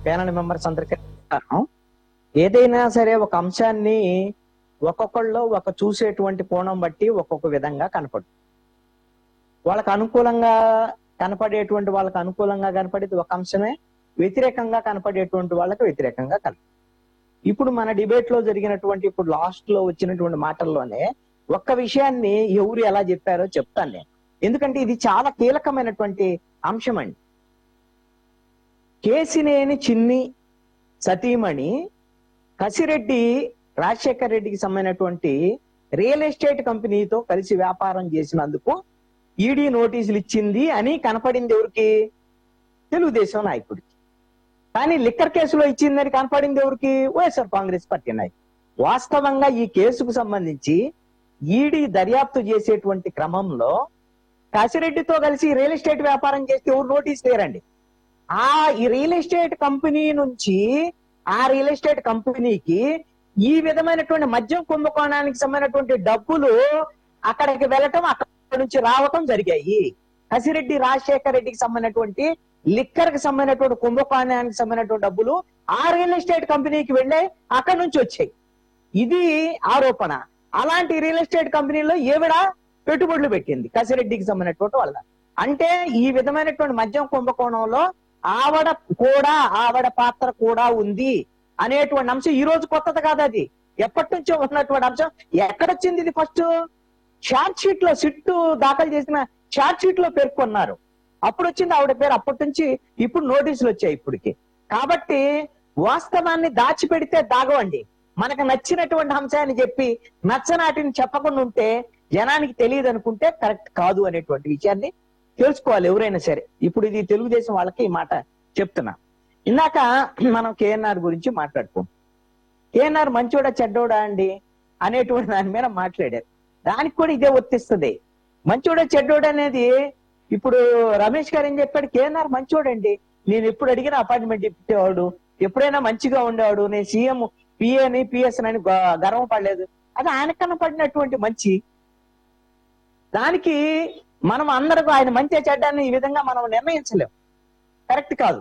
Panel members అందరికీ ఏదైనా సరే ఒక అంశాన్ని ఒక్కొక్కళ్ళు ఒక చూసేటువంటి కోణం బట్టి ఒక్కొక్క విధంగా కనపడు. వాళ్ళకు అనుకూలంగా కనపడేటువంటి వాళ్ళకి అనుకూలంగా కనపడేది ఒక అంశమే, వ్యతిరేకంగా కనపడేటువంటి వాళ్ళకి వ్యతిరేకంగా కనపడు. ఇప్పుడు మన డిబేట్ లో జరిగినటువంటి ఇప్పుడు లాస్ట్ లో వచ్చినటువంటి మాటల్లోనే ఒక్క విషయాన్ని ఎవరు ఎలా చెప్పారో చెప్తాను నేను, ఎందుకంటే ఇది చాలా కీలకమైనటువంటి అంశం అండి. కేసినేని చిన్ని సతీమణి కసిరెడ్డి రాజశేఖర్ రెడ్డికి సంబంధించినటువంటి రియల్ ఎస్టేట్ కంపెనీతో కలిసి వ్యాపారం చేసినందుకు ఈడీ నోటీసులు ఇచ్చింది అని కనపడింది ఎవరికి? తెలుగుదేశం నాయకుడికి. కానీ లిక్కర్ కేసులో ఇచ్చిందని కనపడింది ఎవరికి? వైఎస్ఆర్ కాంగ్రెస్ పార్టీ నాయకుడు. వాస్తవంగా ఈ కేసుకు సంబంధించి ఈడీ దర్యాప్తు చేసేటువంటి క్రమంలో కసిరెడ్డితో కలిసి రియల్ ఎస్టేట్ వ్యాపారం చేస్తే ఎవరు నోటీస్ లేరండి. ఈ రియల్ ఎస్టేట్ కంపెనీ నుంచి ఆ రియల్ ఎస్టేట్ కంపెనీకి ఈ విధమైనటువంటి మద్యం కుంభకోణానికి సంబంధించినటువంటి డబ్బులు అక్కడికి వెళ్ళటం, అక్కడ నుంచి రావటం జరిగాయి. కసిరెడ్డి రాజశేఖర్ రెడ్డికి సంబంధించినటువంటి లిక్కర్ కి సంబంధించినటువంటి కుంభకోణానికి సంబంధించినటువంటి డబ్బులు ఆ రియల్ ఎస్టేట్ కంపెనీకి వెళ్ళే అక్కడి నుంచి వచ్చాయి. ఇది ఆరోపణ. అలాంటి రియల్ ఎస్టేట్ కంపెనీలో ఈవిడ పెట్టుబడులు పెట్టింది కసిరెడ్డికి సంబంధించినటువంటి వల్ల. అంటే ఈ విధమైనటువంటి మద్యం కుంభకోణంలో ఆవిడ పాత్ర కూడా ఉంది అనేటువంటి అంశం ఈ రోజు కొత్తది కాదు, అది ఎప్పటి నుంచో ఉన్నటువంటి అంశం. ఎక్కడొచ్చింది ఇది? ఫస్ట్ ఛార్జ్ షీట్ లో, సిట్టు దాఖలు చేసిన ఛార్జ్ షీట్ లో పేర్కొన్నారు. అప్పుడు వచ్చింది ఆవిడ పేరు. అప్పటి నుంచి ఇప్పుడు నోటీసులు వచ్చాయి ఇప్పటికి. కాబట్టి వాస్తవాన్ని దాచిపెడితే దాగవండి. మనకు నచ్చినటువంటి అంశాన్ని చెప్పి నచ్చనాటిని చెప్పకుండా ఉంటే జనానికి తెలియదు అనుకుంటే కరెక్ట్ కాదు అనేటువంటి విషయాన్ని తెలుసుకోవాలి ఎవరైనా సరే. ఇప్పుడు ఇది తెలుగుదేశం వాళ్ళకి ఈ మాట చెప్తున్నా. ఇందాక మనం కేఎన్ఆర్ గురించి మాట్లాడుకోం. కేఎన్ఆర్ మంచోడా చెడ్డోడా అండి అనేటువంటి దాని మీద మాట్లాడారు. దానికి కూడా ఇదే వర్తిస్తుంది. మంచోడా చెడ్డోడా అనేది ఇప్పుడు రమేష్ గారు ఏం చెప్పాడు? కేఎన్ఆర్ మంచోడండి, నేను ఎప్పుడు అడిగినా అపాయింట్మెంట్ ఇప్పేవాడు, ఎప్పుడైనా మంచిగా ఉండేవాడు, నేను సీఎం పిఏని పిఎస్ అని గర్వపడలేదు. అది ఆయనకన్నా పడినటువంటి మంచి. దానికి మనం అందరికీ ఆయన మంచి చెడ్డాన్ని ఈ విధంగా మనం నిర్ణయించలేం, కరెక్ట్ కాదు.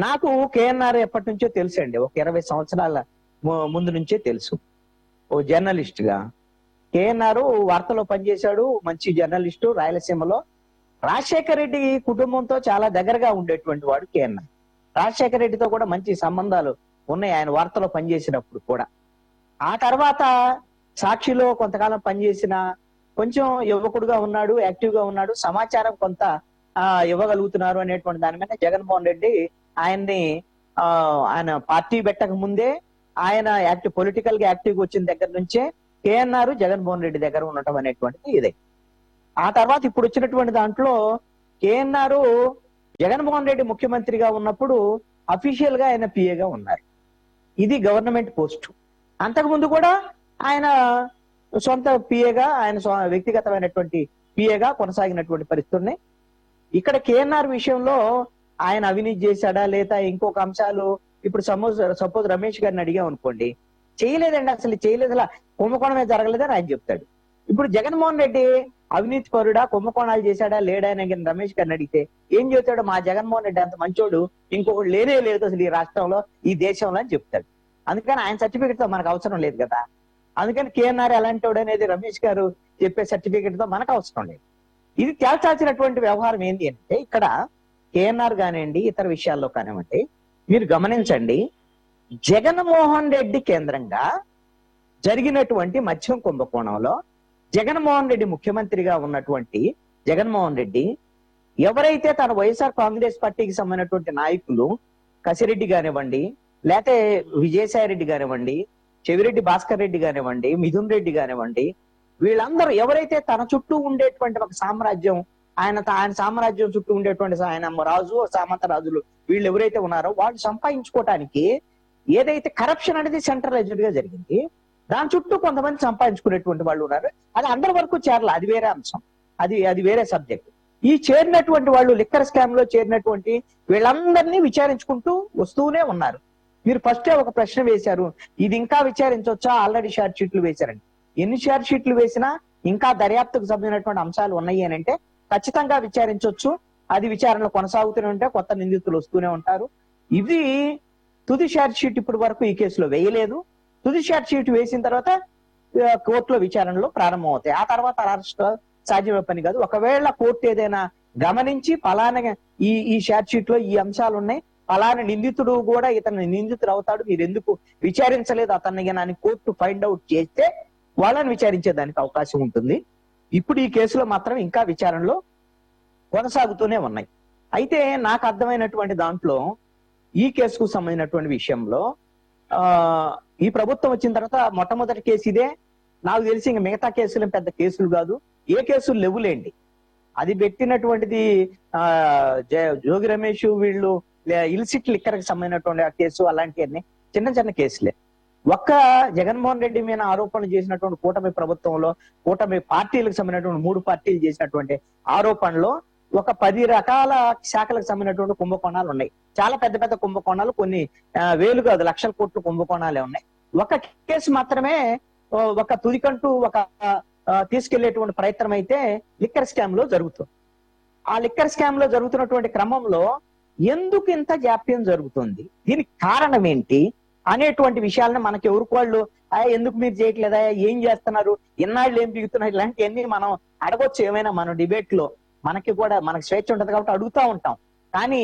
నాకు కేఎన్ఆర్ ఎప్పటి నుంచో తెలుసు అండి, ఒక 20 సంవత్సరాల ముందు నుంచే తెలుసు. ఓ జర్నలిస్ట్ గా కేఎన్ఆర్ వార్తలో పనిచేశాడు, మంచి జర్నలిస్టు. రాయలసీమలో రాజశేఖర రెడ్డి కుటుంబంతో చాలా దగ్గరగా ఉండేటువంటి వాడు కేఎన్ఆర్. రాజశేఖర రెడ్డితో కూడా మంచి సంబంధాలు ఉన్నాయి ఆయన వార్తలో పనిచేసినప్పుడు కూడా. ఆ తర్వాత సాక్షిలో కొంతకాలం పనిచేసిన, కొంచెం యువకుడుగా ఉన్నాడు, యాక్టివ్ గా ఉన్నాడు, సమాచారం కొంత ఇవ్వగలుగుతున్నారు అనేటువంటి దాని మీద జగన్మోహన్ రెడ్డి ఆయన పార్టీ పెట్టక ముందే ఆయన పొలిటికల్ గా యాక్టివ్ వచ్చిన దగ్గర నుంచే కేఎన్ఆర్ జగన్మోహన్ రెడ్డి దగ్గర ఉండటం అనేటువంటిది ఇదే. ఆ తర్వాత ఇప్పుడు వచ్చినటువంటి దాంట్లో కేఎన్ఆర్ జగన్మోహన్ రెడ్డి ముఖ్యమంత్రిగా ఉన్నప్పుడు అఫీషియల్ గా ఆయన పిఏగా ఉన్నారు. ఇది గవర్నమెంట్ పోస్టు. అంతకుముందు కూడా ఆయన సొంత పిఏగా, ఆయన వ్యక్తిగతమైనటువంటి పిఏగా కొనసాగినటువంటి పరిస్థితుల్ని. ఇక్కడ కేఎన్ఆర్ విషయంలో ఆయన అవినీతి చేశాడా లేదా ఇంకొక అంశాలు ఇప్పుడు సపోజ్ రమేష్ గారిని అడిగాం అనుకోండి, చేయలేదండి, అసలు చేయలేదు, అలా కుంభకోణమే జరగలేదని ఆయన చెప్తాడు. ఇప్పుడు జగన్మోహన్ రెడ్డి అవినీతి పరుడా, కుంభకోణాలు చేశాడా లేడా అని రమేష్ గారిని అడిగితే ఏం చెబుతాడు? మా జగన్మోహన్ రెడ్డి అంత మంచోడు ఇంకొకటి లేనే లేదు అసలు ఈ రాష్ట్రంలో, ఈ దేశంలో అని చెప్తాడు. అందుకని ఆయన సర్టిఫికెట్ తో మనకు అవసరం లేదు కదా. అందుకని కేఎన్ఆర్ ఎలాంటి వాడు అనేది రమేష్ గారు చెప్పే సర్టిఫికెట్ తో మనకు అవసరం లేదు. ఇది తేల్చాల్సినటువంటి వ్యవహారం ఏంటి అంటే, ఇక్కడ కేఎన్ఆర్ కానివ్వండి, ఇతర విషయాల్లో కానివ్వండి, మీరు గమనించండి, జగన్మోహన్ రెడ్డి కేంద్రంగా జరిగినటువంటి మద్యం కుంభకోణంలో జగన్మోహన్ రెడ్డి ముఖ్యమంత్రిగా ఉన్నటువంటి జగన్మోహన్ రెడ్డి ఎవరైతే తన వైఎస్ఆర్ కాంగ్రెస్ పార్టీకి సంబంధించినటువంటి నాయకులు కసిరెడ్డి కానివ్వండి, లేకపోతే విజయసాయి రెడ్డి కానివ్వండి, చెవిరెడ్డి భాస్కర్ రెడ్డి కానివ్వండి, మిథున్ రెడ్డి కానివ్వండి, వీళ్ళందరూ ఎవరైతే తన చుట్టూ ఉండేటువంటి ఒక సామ్రాజ్యం, ఆయన సామ్రాజ్యం చుట్టూ ఉండేటువంటి ఆయన రాజు, సామంత రాజులు, వీళ్ళు ఎవరైతే ఉన్నారో వాళ్ళు సంపాదించుకోవటానికి ఏదైతే కరప్షన్ అనేది సెంట్రలైజ్డ్ గా జరిగింది, దాని చుట్టూ కొంతమంది సంపాదించుకునేటువంటి వాళ్ళు ఉన్నారు. అది అందరి వరకు చేరల, అది వేరే అంశం, అది వేరే సబ్జెక్ట్. ఈ చేరినటువంటి వాళ్ళు, లిక్కర్ స్కామ్ లో చేరినటువంటి వీళ్ళందరినీ విచారించుకుంటూ వస్తూనే ఉన్నారు. మీరు ఫస్టే ఒక ప్రశ్న వేశారు, ఇది ఇంకా విచారించవచ్చా? ఆల్రెడీ షార్ట్ షీట్లు వేశారండి. ఎన్ని షార్ట్ షీట్లు వేసినా ఇంకా దర్యాప్తుకు సంబంధించినటువంటి అంశాలు ఉన్నాయి అని అంటే ఖచ్చితంగా విచారించవచ్చు. అది విచారణ కొనసాగుతూనే ఉంటే కొత్త నిందితులు వస్తూనే ఉంటారు. ఇది తుది షార్ట్ షీట్ ఇప్పటి వరకు ఈ కేసులో వేయలేదు. తుది షార్ట్ షీట్ వేసిన తర్వాత కోర్టులో విచారణలో ప్రారంభం అవుతాయి. ఆ తర్వాత అరెస్ట్ సాధ్యమే పని కాదు. ఒకవేళ కోర్టు ఏదైనా గమనించి పలానా ఈ షార్ట్ షీట్ లో ఈ అంశాలు ఉన్నాయి, పలానా నిందితుడు కూడా ఇతను నిందితుడు అవుతాడు, మీరు ఎందుకు విచారించలేదు అతన్ని అని కోర్టు ఫైండ్ అవుట్ చేస్తే వాళ్ళని విచారించేదానికి అవకాశం ఉంటుంది. ఇప్పుడు ఈ కేసులో మాత్రం ఇంకా విచారణలో కొనసాగుతూనే ఉన్నాయి. అయితే నాకు అర్థమైనటువంటి దాంట్లో ఈ కేసుకు సంబంధించినటువంటి విషయంలో ఈ ప్రభుత్వం వచ్చిన తర్వాత మొట్టమొదటి కేసు ఇదే. నాకు తెలిసి ఇంకా మిగతా కేసులు పెద్ద కేసులు కాదు, ఏ కేసులు లేవులేండి. అది పెట్టినటువంటిది జోగి రమేష్ వీళ్ళు ఇల్సిట్ లిక్కర్ కి సంబంధించినటువంటి ఆ కేసు, అలాంటివన్నీ చిన్న చిన్న కేసులే. ఒక్క జగన్మోహన్ రెడ్డి మీద ఆరోపణలు చేసినటువంటి కూటమి ప్రభుత్వంలో కూటమి పార్టీలకు సంబంధించినటువంటి 3 పార్టీలు చేసినటువంటి ఆరోపణలో ఒక 10 రకాల శాఖలకు సంబంధించినటువంటి కుంభకోణాలు ఉన్నాయి. చాలా పెద్ద పెద్ద కుంభకోణాలు, కొన్ని వేలు కాదు లక్షల కోట్ల కుంభకోణాలే ఉన్నాయి. ఒక కేసు మాత్రమే ఒక తుదికంటూ ఒక తీసుకెళ్లేటువంటి ప్రయత్నం అయితే లిక్కర్ స్కామ్ లో జరుగుతుంది. ఆ లిక్కర్ స్కామ్ లో జరుగుతున్నటువంటి క్రమంలో ఎందుకు ఇంత జాప్యం జరుగుతుంది, దీనికి కారణం ఏంటి అనేటువంటి విషయాలను మనకి ఎవరికి వాళ్ళు ఎందుకు మీరు చేయట్లేదా, ఏం చేస్తున్నారు, ఎన్నాళ్ళు ఏం బిగుతున్నారు, ఇలాంటివన్నీ మనం అడగొచ్చు. ఏమైనా మనం డిబేట్ లో మనకి స్వేచ్ఛ ఉంటది కాబట్టి అడుగుతా ఉంటాం. కానీ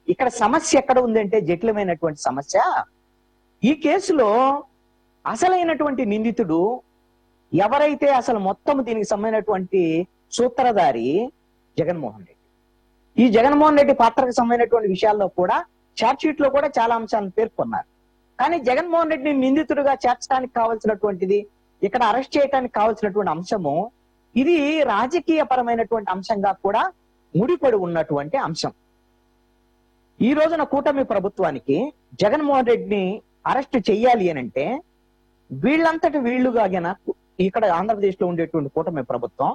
ఇక్కడ సమస్య ఎక్కడ ఉందంటే జటిలమైనటువంటి సమస్య. ఈ కేసులో అసలైనటువంటి నిందితుడు ఎవరైతే అసలు మొత్తం దీనికి సంబంధించినటువంటి సూత్రధారి జగన్మోహన్ రెడ్డి. ఈ జగన్మోహన్ రెడ్డి పాత్రకు సంబంధించినటువంటి విషయాల్లో కూడా చార్జ్ షీట్ లో కూడా చాలా అంశాలను పేర్కొన్నారు. కానీ జగన్మోహన్ రెడ్డిని నిందితుడిగా చేర్చడానికి కావాల్సినటువంటిది, ఇక్కడ అరెస్ట్ చేయడానికి కావాల్సినటువంటి అంశము, ఇది రాజకీయ పరమైనటువంటి అంశంగా కూడా ముడిపడి ఉన్నటువంటి అంశం. ఈ రోజున కూటమి ప్రభుత్వానికి జగన్మోహన్ రెడ్డిని అరెస్ట్ చెయ్యాలి అని అంటే వీళ్ళంతటి వీళ్ళుగా ఇక్కడ ఆంధ్రప్రదేశ్ లో ఉండేటువంటి కూటమి ప్రభుత్వం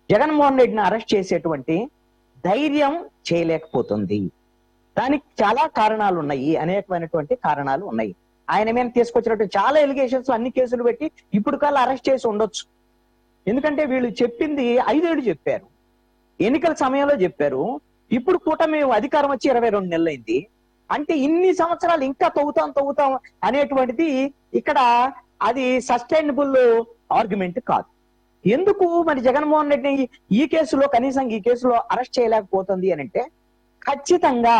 జగన్మోహన్ రెడ్డిని అరెస్ట్ చేసేటువంటి ధైర్యం చేయలేకపోతుంది. దానికి చాలా కారణాలు ఉన్నాయి, అనేకమైనటువంటి కారణాలు ఉన్నాయి. ఆయన మీద తీసుకొచ్చినటువంటి చాలా ఎలిగేషన్స్, అన్ని కేసులు పెట్టి ఇప్పుడు కల్లా అరెస్ట్ చేసి ఉండొచ్చు. ఎందుకంటే వీళ్ళు చెప్పింది 5 ఏళ్ళు చెప్పారు, ఎన్నికల సమయంలో చెప్పారు. ఇప్పుడు కూటమి అధికారం వచ్చి 22 నెలలైంది. అంటే ఇన్ని సంవత్సరాలు ఇంకా తవ్వుతాం అనేటువంటిది ఇక్కడ అది సస్టైనబుల్ ఆర్గ్యుమెంట్ కాదు. ఎందుకు మరి జగన్మోహన్ రెడ్డి ఈ కేసులో కనీసం ఈ కేసులో అరెస్ట్ చేయలేకపోతుంది అని అంటే, ఖచ్చితంగా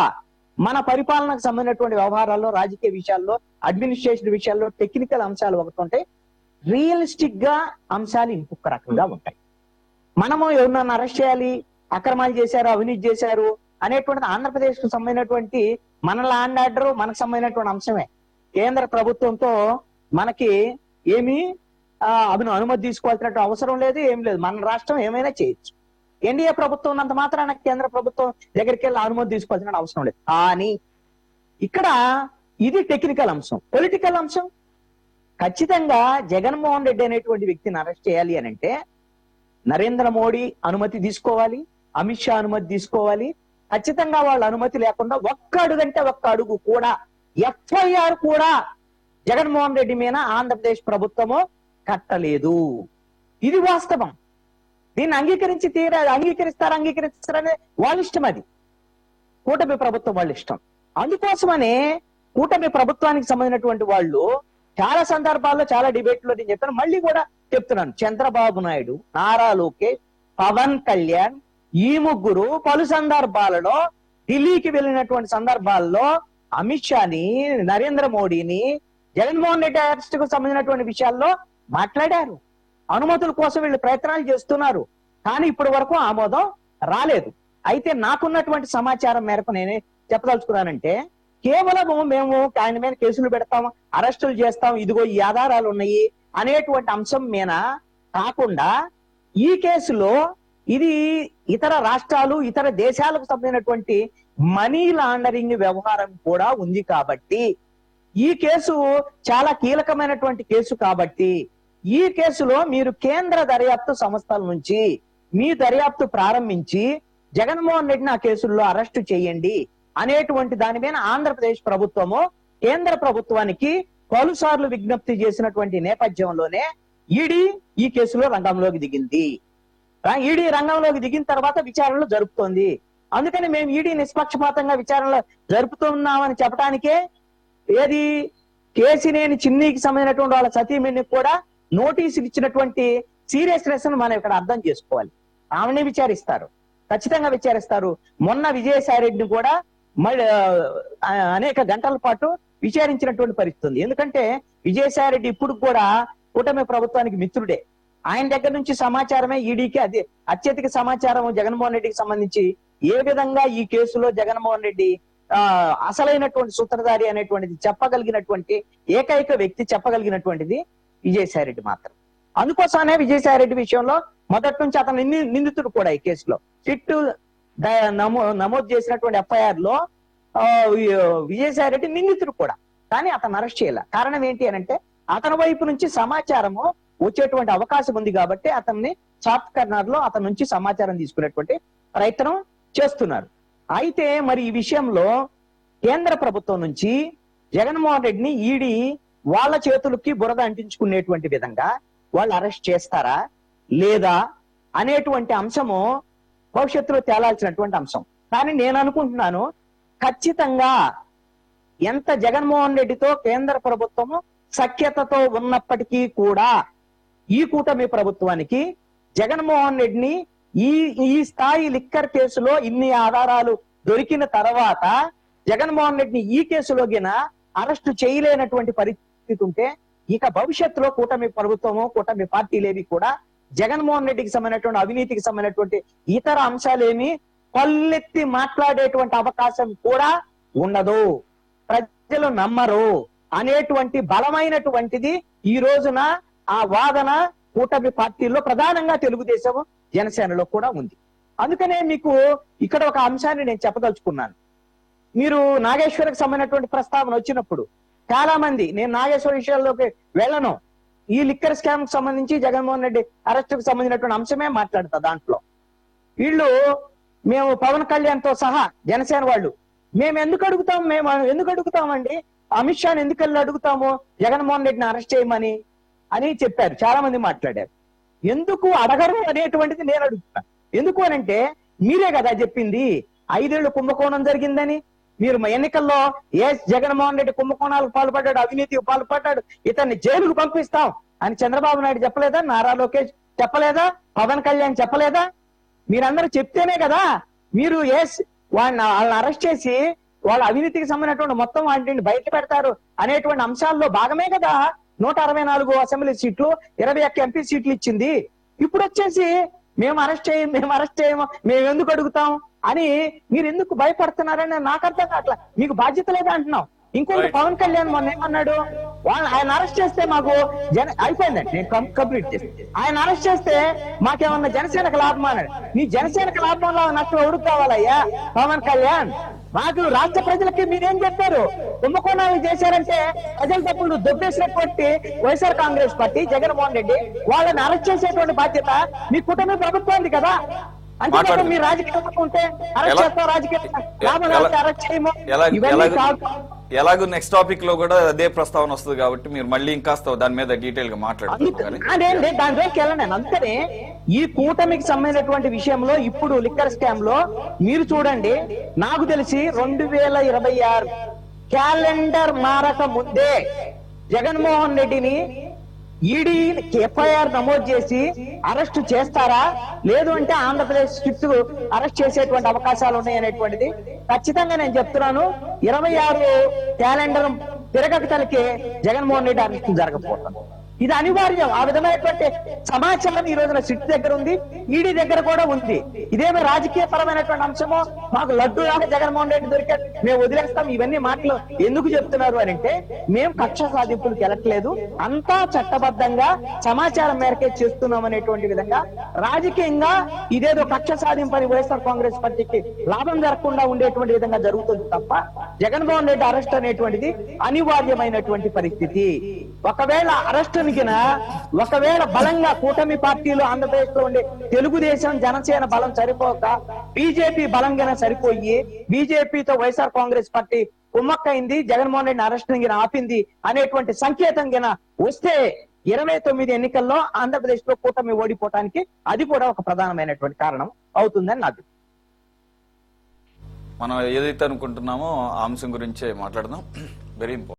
మన పరిపాలనకు సంబంధించినటువంటి వ్యవహారాల్లో, రాజకీయ విషయాల్లో, అడ్మినిస్ట్రేషన్ విషయాల్లో టెక్నికల్ అంశాలు ఒకటి ఉంటాయి, రియలిస్టిక్ గా అంశాలు ఇంకొక రకంగా ఉంటాయి. మనము ఎవరినన్నా అరెస్ట్ చేయాలి, అక్రమాలు చేశారు, అవినీతి చేశారు అనేటువంటిది ఆంధ్రప్రదేశ్ కు సంబంధించినటువంటి మన ల్యాండ్ ఆర్డర్ మనకు సంబంధించినటువంటి అంశమే. కేంద్ర ప్రభుత్వంతో మనకి ఏమి అనుమతి తీసుకోవాల్సినట్టు అవసరం లేదు, ఏం లేదు. మన రాష్ట్రం ఏమైనా చేయొచ్చు. ఎన్డీఏ ప్రభుత్వం ఉన్నంత మాత్రాన కేంద్ర ప్రభుత్వం దగ్గరికి వెళ్ళి అనుమతి తీసుకోవాల్సిన అవసరం లేదు. కానీ ఇక్కడ ఇది టెక్నికల్ అంశం, పొలిటికల్ అంశం. ఖచ్చితంగా జగన్మోహన్ రెడ్డి అనేటువంటి వ్యక్తిని అరెస్ట్ చేయాలి అని అంటే నరేంద్ర మోడీ అనుమతి తీసుకోవాలి, అమిత్ షా అనుమతి తీసుకోవాలి. ఖచ్చితంగా వాళ్ళ అనుమతి లేకుండా ఒక్క అడుగు కూడా ఎఫ్ఐఆర్ కూడా జగన్మోహన్ రెడ్డి మీద ఆంధ్రప్రదేశ్ ప్రభుత్వము కట్టలేదు. ఇది వాస్తవం. దీన్ని అంగీకరిస్తారనే వాళ్ళ ఇష్టం, అది కూటమి ప్రభుత్వం వాళ్ళ ఇష్టం. అందుకోసమనే కూటమి ప్రభుత్వానికి సంబంధించినటువంటి వాళ్ళు చాలా సందర్భాల్లో, చాలా డిబేట్లో నేను చెప్పాను, మళ్ళీ కూడా చెప్తున్నాను, చంద్రబాబు నాయుడు, నారా లోకేష్, పవన్ కళ్యాణ్ ఈ ముగ్గురు పలు సందర్భాలలో ఢిల్లీకి వెళ్ళినటువంటి సందర్భాల్లో అమిత్ షాని, నరేంద్ర మోడీని జగన్మోహన్ రెడ్డి అరెస్ట్ కు సంబంధించినటువంటి విషయాల్లో మాట్లాడారు. అనుమతుల కోసం వీళ్ళు ప్రయత్నాలు చేస్తున్నారు. కానీ ఇప్పటి వరకు ఆమోదం రాలేదు. అయితే నాకున్నటువంటి సమాచారం మేరకు నేనే చెప్పదలుచుకున్నానంటే, కేవలము మేము ఆయన మీద కేసులు పెడతాం, అరెస్టులు చేస్తాం, ఇదిగో ఈ ఆధారాలు ఉన్నాయి అనేటువంటి అంశం మీద కాకుండా ఈ కేసులో ఇది ఇతర రాష్ట్రాలు, ఇతర దేశాలకు సంబంధించినటువంటి మనీ లాండరింగ్ వ్యవహారం కూడా ఉంది. కాబట్టి ఈ కేసు చాలా కీలకమైనటువంటి కేసు. కాబట్టి ఈ కేసులో మీరు కేంద్ర దర్యాప్తు సంస్థల నుంచి మీ దర్యాప్తు ప్రారంభించి జగన్మోహన్ రెడ్డిని ఆ కేసుల్లో అరెస్టు చేయండి అనేటువంటి దాని మీద ఆంధ్రప్రదేశ్ ప్రభుత్వము కేంద్ర ప్రభుత్వానికి పలుసార్లు విజ్ఞప్తి చేసినటువంటి నేపథ్యంలోనే ఈడీ ఈ కేసులో రంగంలోకి దిగింది. ఈడీ రంగంలోకి దిగిన తర్వాత విచారణలు జరుపుతోంది. అందుకని మేము ఈడీ నిష్పక్షపాతంగా విచారణలు జరుపుతున్నామని చెప్పడానికే ఏది కేసినేని చిన్నికి సంబంధించినటువంటి వాళ్ళ సతీమణికి కూడా నోటీసులు ఇచ్చినటువంటి సీరియస్నెస్ మనం ఇక్కడ అర్థం చేసుకోవాలి. ఆమెని విచారిస్తారు, ఖచ్చితంగా విచారిస్తారు. మొన్న విజయసాయి రెడ్డిని కూడా మళ్ళీ అనేక గంటల పాటు విచారించినటువంటి పరిస్థితి ఉంది. ఎందుకంటే విజయసాయి రెడ్డి ఇప్పుడు కూడా కూటమి ప్రభుత్వానికి మిత్రుడే. ఆయన దగ్గర నుంచి సమాచారమే ఈడీకి అత్యధిక సమాచారం జగన్మోహన్ రెడ్డికి సంబంధించి ఏ విధంగా ఈ కేసులో జగన్మోహన్ రెడ్డి అసలైనటువంటి సూత్రధారి అనేటువంటిది చెప్పగలిగినటువంటి ఏకైక వ్యక్తి చెప్పగలిగినటువంటిది విజయసాయి రెడ్డి మాత్రం. అందుకోసమే విజయసాయి రెడ్డి విషయంలో మొదటి నుంచి అతను నిందితుడు కూడా ఈ కేసులో సిట్టు నమోదు చేసినటువంటి ఎఫ్ఐఆర్ లో విజయసాయి రెడ్డి నిందితుడు కూడా, కానీ అతను అరెస్ట్ చేయాల. కారణం ఏంటి అని అంటే అతని వైపు నుంచి సమాచారము వచ్చేటువంటి అవకాశం ఉంది కాబట్టి అతన్ని సాఫ్ట్ కార్నర్ లో అతని నుంచి సమాచారం తీసుకునేటువంటి ప్రయత్నం చేస్తున్నారు. అయితే మరి ఈ విషయంలో కేంద్ర ప్రభుత్వం నుంచి జగన్మోహన్ రెడ్డిని ఈడీ వాళ్ళ చేతులకి బురద అంటించుకునేటువంటి విధంగా వాళ్ళు అరెస్ట్ చేస్తారా లేదా అనేటువంటి అంశము భవిష్యత్తులో తేలాల్సినటువంటి అంశం. కానీ నేను అనుకుంటున్నాను ఖచ్చితంగా ఎంత జగన్మోహన్ రెడ్డితో కేంద్ర ప్రభుత్వము సఖ్యతతో ఉన్నప్పటికీ కూడా ఈ కూటమి ప్రభుత్వానికి జగన్మోహన్ రెడ్డిని ఈ స్థాయి లిక్కర్ కేసులో ఇన్ని ఆధారాలు దొరికిన తర్వాత జగన్మోహన్ రెడ్డిని ఈ కేసులో గిన అరెస్టు చేయలేనటువంటి పరిస్థితి ఉంటే ఇక భవిష్యత్తులో కూటమి ప్రభుత్వము కూటమి పార్టీలేవి కూడా జగన్మోహన్ రెడ్డికి సంబంధించినటువంటి అవినీతికి సంబంధించినటువంటి ఇతర అంశాలేమి పల్లెత్తి మాట్లాడేటువంటి అవకాశం కూడా ఉండదు, ప్రజలు నమ్మరు అనేటువంటి బలమైనటువంటిది ఈ రోజున ఆ వాదన కూటమి పార్టీల్లో ప్రధానంగా తెలుగుదేశం జనసేనలో కూడా ఉంది. అందుకనే మీకు ఇక్కడ ఒక అంశాన్ని నేను చెప్పదలుచుకున్నాను. మీరు నాగేశ్వరికి సంబంధించినటువంటి ప్రస్తావన వచ్చినప్పుడు చాలా మంది, నేను నాగేశ్వర విషయాల్లోకి వెళ్ళను, ఈ లిక్కర్ స్కామ్ కు సంబంధించి జగన్మోహన్ రెడ్డి అరెస్ట్ కు సంబంధించినటువంటి అంశమే మాట్లాడతా. దాంట్లో వీళ్ళు మేము పవన్ కళ్యాణ్ తో సహా జనసేన వాళ్ళు మేము ఎందుకు అడుగుతామండి, అమిత్ షాని ఎందుకు వెళ్ళి అడుగుతాము జగన్మోహన్ రెడ్డిని అరెస్ట్ చేయమని అని చెప్పారు. చాలా మంది మాట్లాడారు. ఎందుకు అడగరు అనేటువంటిది నేను అడుగుతున్నా. ఎందుకు అనంటే మీరే కదా చెప్పింది 5 ఏళ్లు కుంభకోణం జరిగిందని. మీరు ఎన్నికల్లో జగన్మోహన్ రెడ్డి కుంభకోణాలకు పాల్పడ్డాడు, అవినీతికి పాల్పడ్డాడు, ఇతన్ని జైలుకు పంపిస్తాం అని చంద్రబాబు నాయుడు చెప్పలేదా? నారా లోకేష్ చెప్పలేదా? పవన్ కళ్యాణ్ చెప్పలేదా? మీరందరూ చెప్తేనే కదా మీరు వాళ్ళని అరెస్ట్ చేసి వాళ్ళ అవినీతికి సంబంధించినటువంటి మొత్తం వాటిని బయట పెడతారు అనేటువంటి అంశాల్లో భాగమే కదా 164 అసెంబ్లీ సీట్లు 21 ఎంపీ సీట్లు ఇచ్చింది. ఇప్పుడు వచ్చేసి మేము అరెస్ట్ చేయము మేము ఎందుకు అడుగుతాం అని మీరు ఎందుకు భయపడుతున్నారని నాకు అర్థం కావట్లా. మీకు బాధ్యత లేదా అంటున్నాం. ఇంకొకటి పవన్ కళ్యాణ్ మొన్న ఏమన్నాడు, ఆయన అరెస్ట్ చేస్తే మాకు అయిపోయిందండి, నేను కంప్లీట్ చేసి ఆయన అరెస్ట్ చేస్తే మాకేమన్నా జనసేనకు లాభం అన్నాడు. నీ జనసేనకు లాభంలో నష్టం ఎవరికి కావాలయ్యా పవన్ కళ్యాణ్? మాకు రాష్ట్ర ప్రజలకి మీరేం చెప్పారు? కుంభకోణాలు చేశారంటే ప్రజల తప్పులు దొబ్బేసినటువంటి వైఎస్ఆర్ కాంగ్రెస్ పార్టీ జగన్మోహన్ రెడ్డి వాళ్ళని అరెస్ట్ చేసేటువంటి బాధ్యత మీ కుటుంబ ప్రభుత్వానికి కదా. అంటే మీరు రాజకీయ ఉంటే అరెస్ట్ చేస్తాం, రాజకీయ లాభం అరెస్ట్ చేయము, ఇవన్నీ కాదు. ఎలాగో నెక్స్ట్ టాపిక్ లో కూడా అదే ప్రస్తావన వస్తుంది కాబట్టి మీరు మళ్ళీ ఇంకాస్త దాని మీద డీటెయిల్ గా మాట్లాడుతున్నారు. దానిలోకి వెళ్ళండి. అంతనే ఈ కూటమికి సంబంధించినటువంటి విషయంలో ఇప్పుడు లిక్కర్ స్కామ్ లో మీరు చూడండి, నాకు తెలిసి 2026 క్యాలెండర్ మారక ముందే జగన్మోహన్ రెడ్డిని ఈడీ ఎఫ్ఐఆర్ నమోదు చేసి అరెస్ట్ చేస్తారా, లేదు అంటే ఆంధ్రప్రదేశ్ స్ట్రిక్ట్ అరెస్ట్ చేసేటువంటి అవకాశాలు ఉన్నాయనేటువంటిది ఖచ్చితంగా నేను చెప్తున్నాను. 26 క్యాలెండర్ తిరగకతలకే జగన్మోహన్ రెడ్డి అరెస్ట్ జరగకపోతాను. ఇది అనివార్యం. ఆ విధమైనటువంటి సమాచారం ఈ రోజున సిట్ దగ్గర ఉంది, ఈడీ దగ్గర కూడా ఉంది. ఇదేమో రాజకీయ పరమైనటువంటి అంశమో మాకు లడ్డు లాగా జగన్మోహన్ రెడ్డి దొరికాడు మేము వదిలేస్తాం ఇవన్నీ మాటలు ఎందుకు చెప్తున్నారు అని అంటే మేము కక్ష సాధింపులకు వెళ్ళట్లేదు, అంతా చట్టబద్ధంగా సమాచారం మేరకే చేస్తున్నాం అనేటువంటి విధంగా రాజకీయంగా ఇదేదో కక్ష సాధింపని వైఎస్ఆర్ కాంగ్రెస్ పార్టీకి లాభం జరగకుండా ఉండేటువంటి విధంగా జరుగుతుంది తప్ప జగన్మోహన్ రెడ్డి అరెస్ట్ అనేటువంటిది అనివార్యమైనటువంటి పరిస్థితి. ఒకవేళ బలంగా కూటమి పార్టీలు ఆంధ్రప్రదేశ్ లో ఉండే తెలుగుదేశం జనసేన బలం సరిపోక బీజేపీ బలంగా సరిపోయి బీజేపీతో వైఎస్ఆర్ కాంగ్రెస్ పార్టీ కుమ్మక్కైంది, జగన్మోహన్ రెడ్డిని అరెస్ట్ ఆపింది అనేటువంటి సంకేతం గిన వస్తే 29 ఎన్నికల్లో ఆంధ్రప్రదేశ్ లో కూటమి ఓడిపోవటానికి అది కూడా ఒక ప్రధానమైనటువంటి కారణం అవుతుందని నాకు మనం ఏదైతే అనుకుంటున్నామో ఆ అంశం గురించే మాట్లాడదాం. Very important.